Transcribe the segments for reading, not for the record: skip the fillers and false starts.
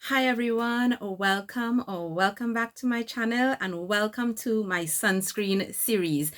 Hi everyone, welcome back to my channel and welcome to my sunscreen series.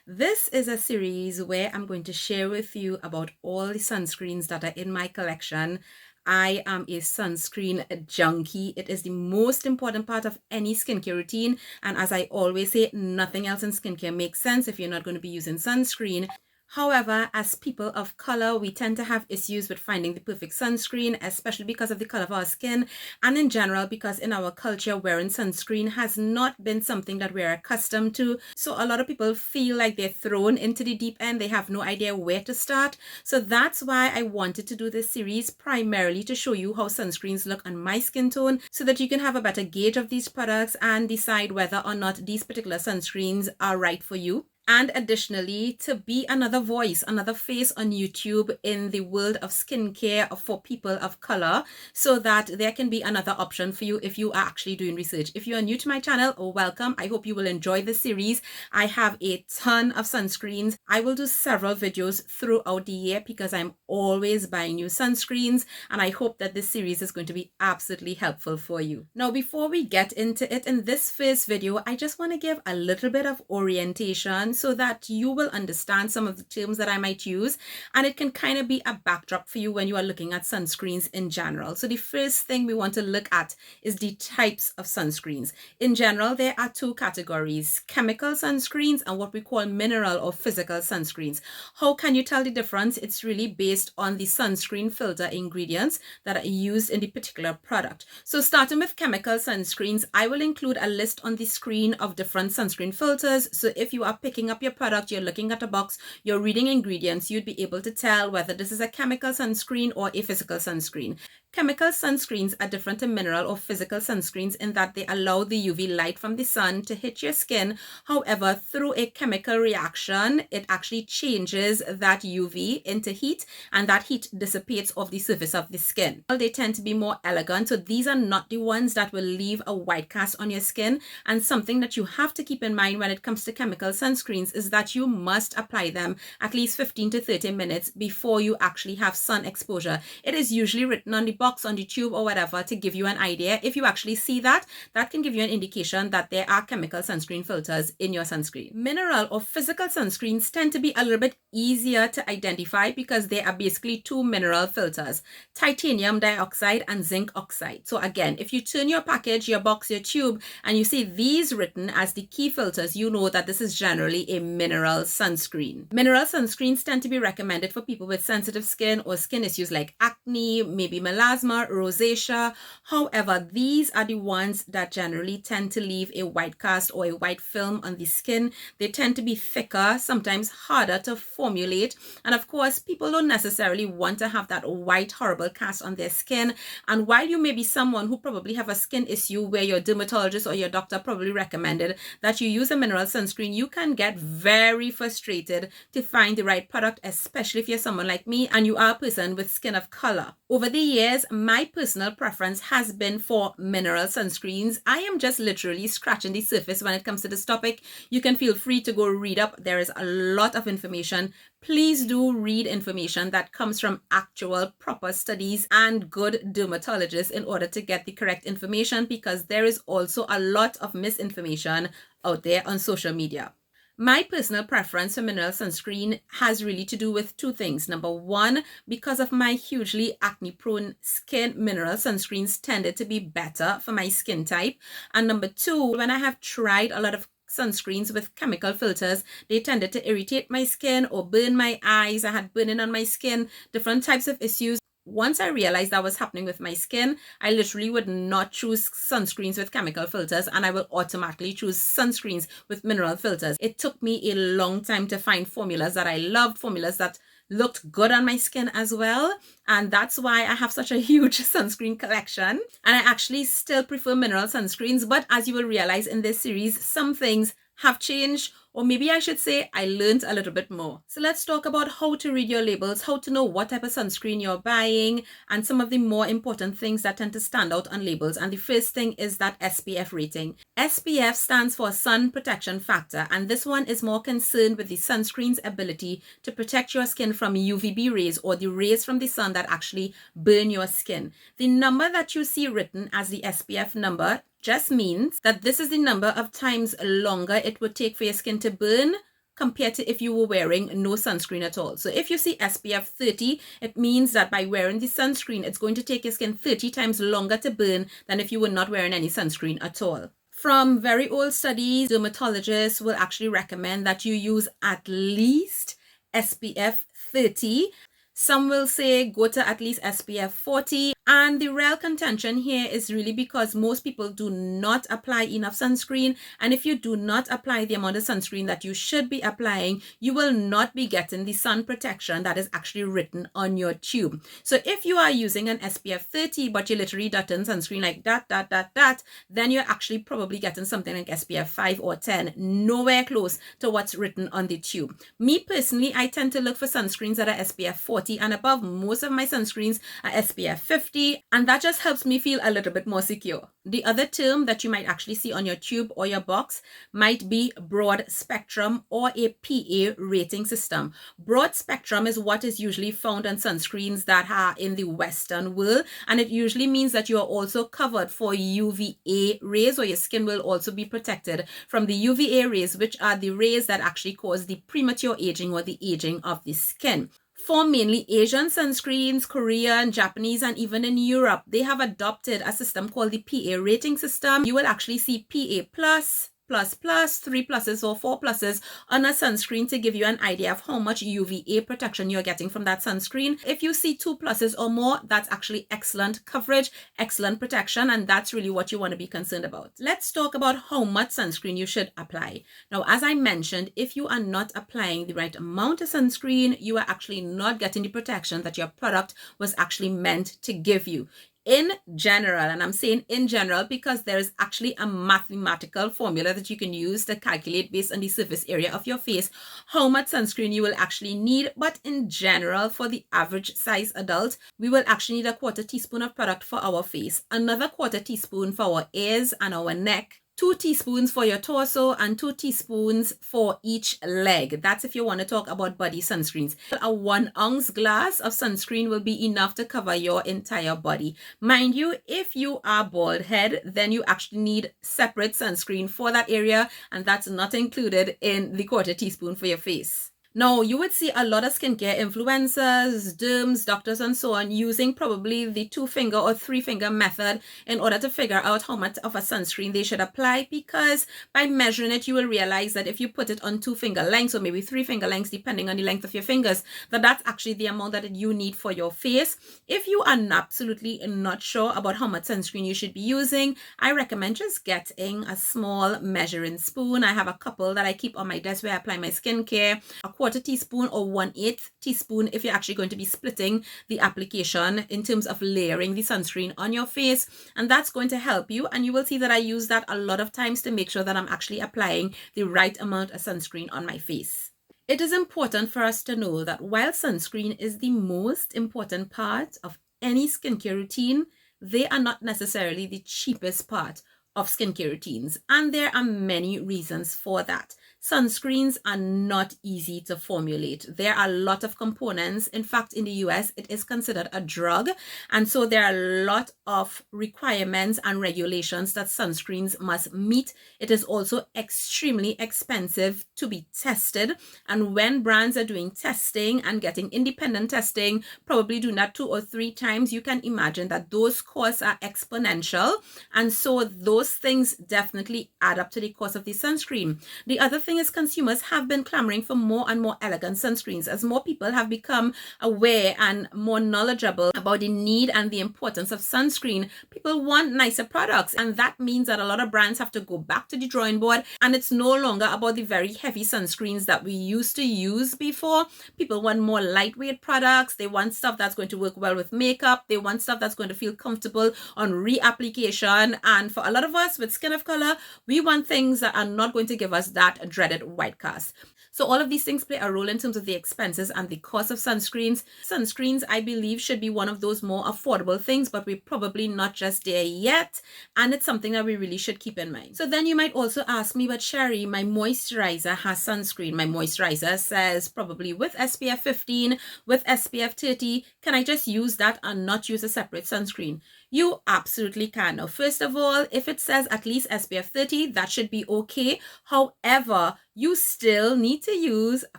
This is a series where I'm going to share with you about all the sunscreens that are in my collection. I am a sunscreen junkie. It is the most important part of any skincare routine, and as I always say, nothing else in skincare makes sense if you're not going to be using sunscreen. However, as people of color, we tend to have issues with finding the perfect sunscreen, especially because of the color of our skin, and in general because in our culture wearing sunscreen has not been something that we're accustomed to. So a lot of people feel like they're thrown into the deep end. They have no idea where to start. So that's why I wanted to do this series, primarily to show you how sunscreens look on my skin tone so that you can have a better gauge of these products and decide whether or not these particular sunscreens are right for you. And additionally, to be another voice, another face on YouTube in the world of skincare for people of color, so that there can be another option for you if you are actually doing research. If you are new to my channel, welcome. I hope you will enjoy this series. I have a ton of sunscreens. I will do several videos throughout the year because I'm always buying new sunscreens, and I hope that this series is going to be absolutely helpful for you. Now, before we get into it, in this first video, I just want to give a little bit of orientation so that you will understand some of the terms that I might use, and it can kind of be a backdrop for you when you are looking at sunscreens in general. So the first thing we want to look at is the types of sunscreens. In general, there are two categories: chemical sunscreens and what we call mineral or physical sunscreens. How can you tell the difference? It's really based on the sunscreen filter ingredients that are used in the particular product. So starting with chemical sunscreens, I will include a list on the screen of different sunscreen filters. So if you are picking up your product, you're looking at a box, you're reading ingredients, you'd be able to tell whether this is a chemical sunscreen or a physical sunscreen. Chemical sunscreens are different to mineral or physical sunscreens in that they allow the UV light from the sun to hit your skin. However, through a chemical reaction, it actually changes that UV into heat, and that heat dissipates off the surface of the skin. They tend to be more elegant, so these are not the ones that will leave a white cast on your skin. And something that you have to keep in mind when it comes to chemical sunscreens is that you must apply them at least 15 to 30 minutes before you actually have sun exposure. It is usually written on the box, on the tube or whatever to give you an idea. If you actually see that, that can give you an indication that there are chemical sunscreen filters in your sunscreen. Mineral or physical sunscreens tend to be a little bit easier to identify because they are basically two mineral filters: titanium dioxide and zinc oxide. So again, if you turn your package, your box, your tube, and you see these written as the key filters, you know that this is generally a mineral sunscreen. Mineral sunscreens tend to be recommended for people with sensitive skin or skin issues like acne, maybe melasma, rosacea. However, these are the ones that generally tend to leave a white cast or a white film on the skin. They tend to be thicker, sometimes harder to formulate, and of course, people don't necessarily want to have that white horrible cast on their skin. And while you may be someone who probably have a skin issue where your dermatologist or your doctor probably recommended that you use a mineral sunscreen, you can get very frustrated to find the right product, especially if you're someone like me and you are a person with skin of color. Over the years, my personal preference has been for mineral sunscreens. I am just literally scratching the surface when it comes to this topic. You can feel free to go read up. There is a lot of information. Please do read information that comes from actual proper studies and good dermatologists in order to get the correct information, because there is also a lot of misinformation out there on social media. My personal preference for mineral sunscreen has really to do with two things. Number one, because of my hugely acne prone skin, mineral sunscreens tended to be better for my skin type. And number two, when I have tried a lot of sunscreens with chemical filters, they tended to irritate my skin or burn my eyes. I had burning on my skin, different types of issues. Once I realized that was happening with my skin, I literally would not choose sunscreens with chemical filters, and I will automatically choose sunscreens with mineral filters. It took me a long time to find formulas that I loved, formulas that looked good on my skin as well. And that's why I have such a huge sunscreen collection. And I actually still prefer mineral sunscreens, but as you will realize in this series, some things have changed, or maybe I should say I learned a little bit more. So let's talk about how to read your labels, how to know what type of sunscreen you're buying, and some of the more important things that tend to stand out on labels. And the first thing is that SPF rating. SPF stands for Sun Protection Factor, and this one is more concerned with the sunscreen's ability to protect your skin from UVB rays, or the rays from the sun that actually burn your skin. The number that you see written as the SPF number just means that this is the number of times longer it would take for your skin to burn compared to if you were wearing no sunscreen at all. So if you see SPF 30, it means that by wearing the sunscreen, it's going to take your skin 30 times longer to burn than if you were not wearing any sunscreen at all. From very old studies, dermatologists will actually recommend that you use at least SPF 30. Some will say go to at least SPF 40. And the real contention here is really because most people do not apply enough sunscreen. And if you do not apply the amount of sunscreen that you should be applying, you will not be getting the sun protection that is actually written on your tube. So if you are using an SPF 30, but you're literally dotting sunscreen like that, then you're actually probably getting something like SPF 5 or 10, nowhere close to what's written on the tube. Me personally, I tend to look for sunscreens that are SPF 40 and above. Most of my sunscreens are SPF 50. And that just helps me feel a little bit more secure. The other term that you might actually see on your tube or your box might be broad spectrum or a PA rating system. Broad spectrum is what is usually found on sunscreens that are in the Western world, and it usually means that you are also covered for UVA rays, or your skin will also be protected from the UVA rays, which are the rays that actually cause the premature aging or the aging of the skin. For mainly Asian sunscreens, Korean, Japanese, and even in Europe, they have adopted a system called the PA rating system. You will actually see PA+, plus, 3 pluses or 4 pluses on a sunscreen to give you an idea of how much UVA protection you're getting from that sunscreen. If you see 2 pluses or more, that's actually excellent coverage, excellent protection, and that's really what you want to be concerned about. Let's talk about how much sunscreen you should apply. Now, as I mentioned, if you are not applying the right amount of sunscreen, you are actually not getting the protection that your product was actually meant to give you. In general, and I'm saying in general because there is actually a mathematical formula that you can use to calculate based on the surface area of your face how much sunscreen you will actually need. But in general, for the average size adult, we will actually need a 1/4 teaspoon of product for our face, another 1/4 teaspoon for our ears and our neck, 2 teaspoons for your torso, and 2 teaspoons for each leg. That's if you want to talk about body sunscreens. A 1 ounce glass of sunscreen will be enough to cover your entire body. Mind you, if you are bald head, then you actually need separate sunscreen for that area, and that's not included in the 1/4 teaspoon for your face. Now, you would see a lot of skincare influencers, derms, doctors, and so on using probably the 2-finger or 3-finger method in order to figure out how much of a sunscreen they should apply, because by measuring it, you will realize that if you put it on 2-finger lengths or maybe 3-finger lengths, depending on the length of your fingers, that's actually the amount that you need for your face. If you are absolutely not sure about how much sunscreen you should be using, I recommend just getting a small measuring spoon. I have a couple that I keep on my desk where I apply my skincare. A 1/4 teaspoon or 1/8 teaspoon if you're actually going to be splitting the application in terms of layering the sunscreen on your face, and that's going to help you. And you will see that I use that a lot of times to make sure that I'm actually applying the right amount of sunscreen on my face. It is important for us to know that while sunscreen is the most important part of any skincare routine, they are not necessarily the cheapest part of skincare routines, and there are many reasons for that. Sunscreens are not easy to formulate. There are a lot of components. In fact, in the US, it is considered a drug. And so there are a lot of requirements and regulations that sunscreens must meet. It is also extremely expensive to be tested. And when brands are doing testing and getting independent testing, probably doing that 2 or 3 times, you can imagine that those costs are exponential. And so those things definitely add up to the cost of the sunscreen. The other thing is, consumers have been clamoring for more and more elegant sunscreens as more people have become aware and more knowledgeable about the need and the importance of sunscreen. People want nicer products, and that means that a lot of brands have to go back to the drawing board, and it's no longer about the very heavy sunscreens that we used to use before. People want more lightweight products. They want stuff that's going to work well with makeup. They want stuff that's going to feel comfortable on reapplication. And for a lot of us with skin of color, we want things that are not going to give us that dreaded white cast. So all of these things play a role in terms of the expenses and the cost of sunscreens. Sunscreens, I believe, should be one of those more affordable things, but we're probably not just there yet. And it's something that we really should keep in mind. So then you might also ask me, but Sheri, my moisturizer has sunscreen. My moisturizer says probably with SPF 15, with SPF 30. Can I just use that and not use a separate sunscreen? You absolutely can. Now, first of all, if it says at least SPF 30, that should be okay. However, you still need to use a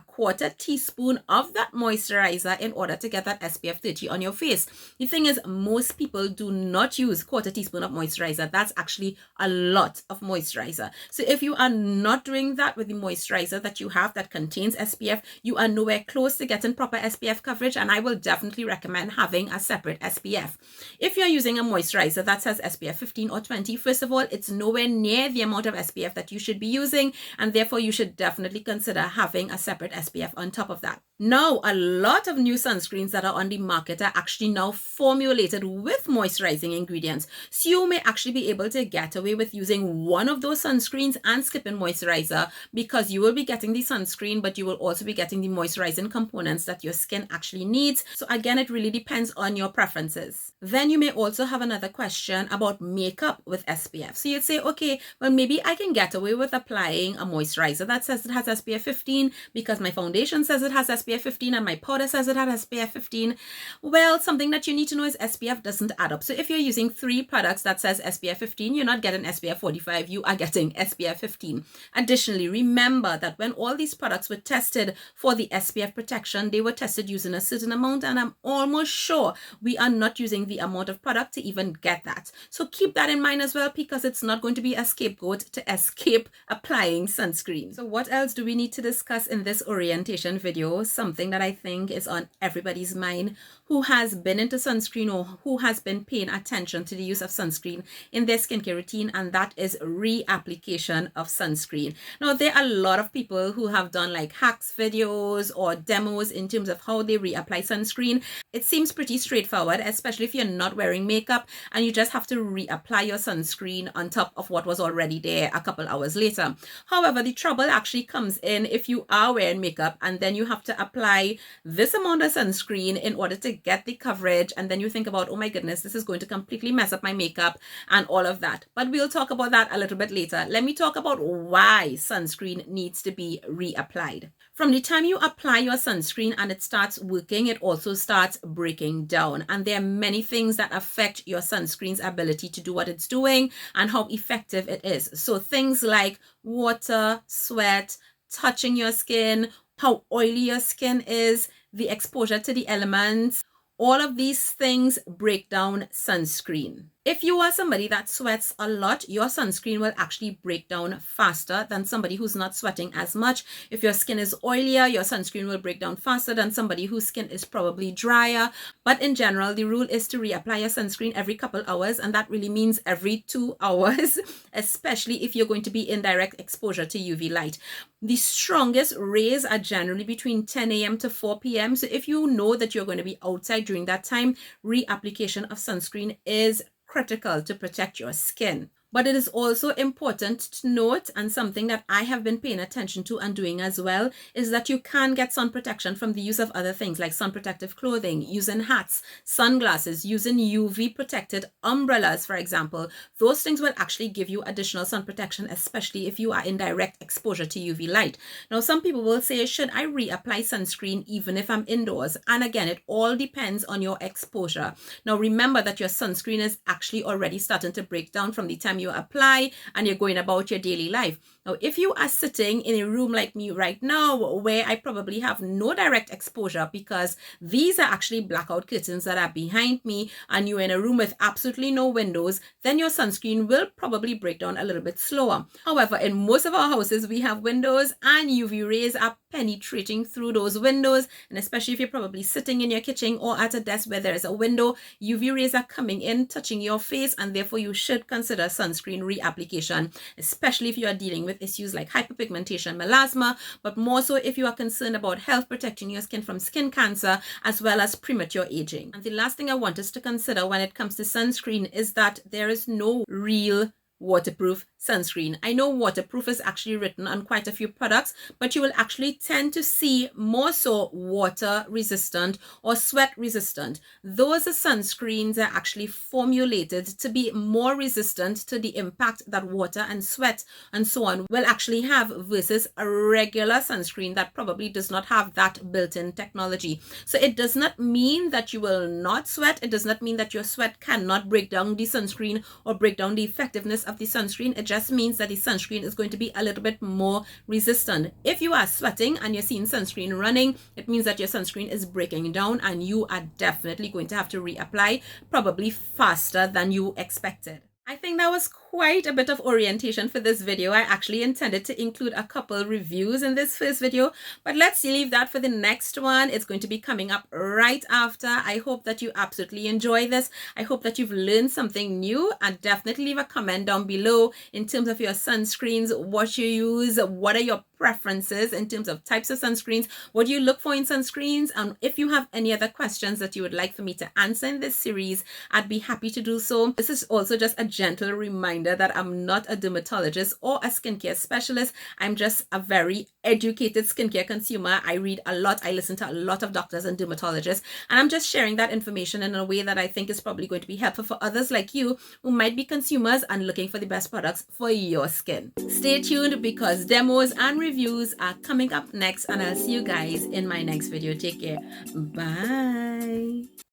1/4 teaspoon of that moisturizer in order to get that SPF 30 on your face. The thing is, most people do not use 1/4 teaspoon of moisturizer. That's actually a lot of moisturizer. So if you are not doing that with the moisturizer that you have that contains SPF, you are nowhere close to getting proper SPF coverage, and I will definitely recommend having a separate SPF. If you're using a moisturizer that says SPF 15 or 20, first of all, it's nowhere near the amount of SPF that you should be using, and therefore you should definitely consider having a separate SPF on top of that. Now, a lot of new sunscreens that are on the market are actually now formulated with moisturizing ingredients. So you may actually be able to get away with using one of those sunscreens and skipping moisturizer, because you will be getting the sunscreen, but you will also be getting the moisturizing components that your skin actually needs. So again, it really depends on your preferences. Then you may also have another question about makeup with SPF. So you'd say, okay, well, maybe I can get away with applying a moisturizer that says it has SPF 15 because my foundation says it has SPF 15 and my powder says it has SPF 15. Well, something that you need to know is SPF doesn't add up. So if you're using 3 products that says SPF 15, you're not getting SPF 45, you are getting SPF 15. Additionally, remember that when all these products were tested for the SPF protection, they were tested using a certain amount, and I'm almost sure we are not using the amount of product to even get that. So keep that in mind as well, because it's not going to be a scapegoat to escape applying sunscreen. So what else do we need to discuss in this orientation video? Something that I think is on everybody's mind who has been into sunscreen or who has been paying attention to the use of sunscreen in their skincare routine, and that is reapplication of sunscreen. Now, there are a lot of people who have done like hacks videos or demos in terms of how they reapply sunscreen. It seems pretty straightforward, especially if you're not wearing makeup and you just have to reapply your sunscreen on top of what was already there a couple hours later. However, the trouble actually comes in if you are wearing makeup and then you have to apply this amount of sunscreen in order to get the coverage, and then you think about, oh my goodness, this is going to completely mess up my makeup and all of that. But we'll talk about that a little bit later. Let me talk about why sunscreen needs to be reapplied. From the time you apply your sunscreen and it starts working, it also starts breaking down. And there are many things that affect your sunscreen's ability to do what it's doing and how effective it is. So things like water, sweat, touching your skin, how oily your skin is, the exposure to the elements, all of these things break down sunscreen. If you are somebody that sweats a lot, your sunscreen will actually break down faster than somebody who's not sweating as much. If your skin is oilier, your sunscreen will break down faster than somebody whose skin is probably drier. But in general, the rule is to reapply your sunscreen every couple hours, and that really means every 2 hours, especially if you're going to be in direct exposure to UV light. The strongest rays are generally between 10 a.m. to 4 p.m. So if you know that you're going to be outside during that time, reapplication of sunscreen is critical to protect your skin. But it is also important to note, and something that I have been paying attention to and doing as well, is that you can get sun protection from the use of other things like sun protective clothing, using hats, sunglasses, using UV protected umbrellas, for example. Those things will actually give you additional sun protection, especially if you are in direct exposure to UV light. Now, some people will say, should I reapply sunscreen even if I'm indoors? And again, it all depends on your exposure. Now, remember that your sunscreen is actually already starting to break down from the time you apply and you're going about your daily life. Now, if you are sitting in a room like me right now, where I probably have no direct exposure because these are actually blackout curtains that are behind me, and you're in a room with absolutely no windows, then your sunscreen will probably break down a little bit slower. However, in most of our houses, we have windows and UV rays are penetrating through those windows, and especially if you're probably sitting in your kitchen or at a desk where there is a window, UV rays are coming in, touching your face, and therefore you should consider sunscreen reapplication, especially if you are dealing with issues like hyperpigmentation, melasma, but more so if you are concerned about health, protecting your skin from skin cancer as well as premature aging. And the last thing I want us to consider when it comes to sunscreen is that there is no real waterproof sunscreen. I know waterproof is actually written on quite a few products, but you will actually tend to see more so water resistant or sweat resistant. Those sunscreens are actually formulated to be more resistant to the impact that water and sweat and so on will actually have versus a regular sunscreen that probably does not have that built-in technology. So it does not mean that you will not sweat. It does not mean that your sweat cannot break down the sunscreen or break down the effectiveness of the sunscreen. It just means that the sunscreen is going to be a little bit more resistant. If you are sweating and you're seeing sunscreen running, it means that your sunscreen is breaking down and you are definitely going to have to reapply, probably faster than you expected. I think that was quite a bit of orientation for this video. I actually intended to include a couple reviews in this first video, but let's leave that for the next one. It's going to be coming up right after. I hope that you absolutely enjoy this. I hope that you've learned something new, and definitely leave a comment down below in terms of your sunscreens, what you use, what are your preferences in terms of types of sunscreens, what do you look for in sunscreens, and if you have any other questions that you would like for me to answer in this series, I'd be happy to do so. This is also just a gentle reminder that I'm not a dermatologist or a skincare specialist. I'm just a very educated skincare consumer. I read a lot, I listen to a lot of doctors and dermatologists, and I'm just sharing that information in a way that I think is probably going to be helpful for others like you who might be consumers and looking for the best products for your skin. Stay tuned because demos and reviews are coming up next, and I'll see you guys in my next video. Take care. Bye.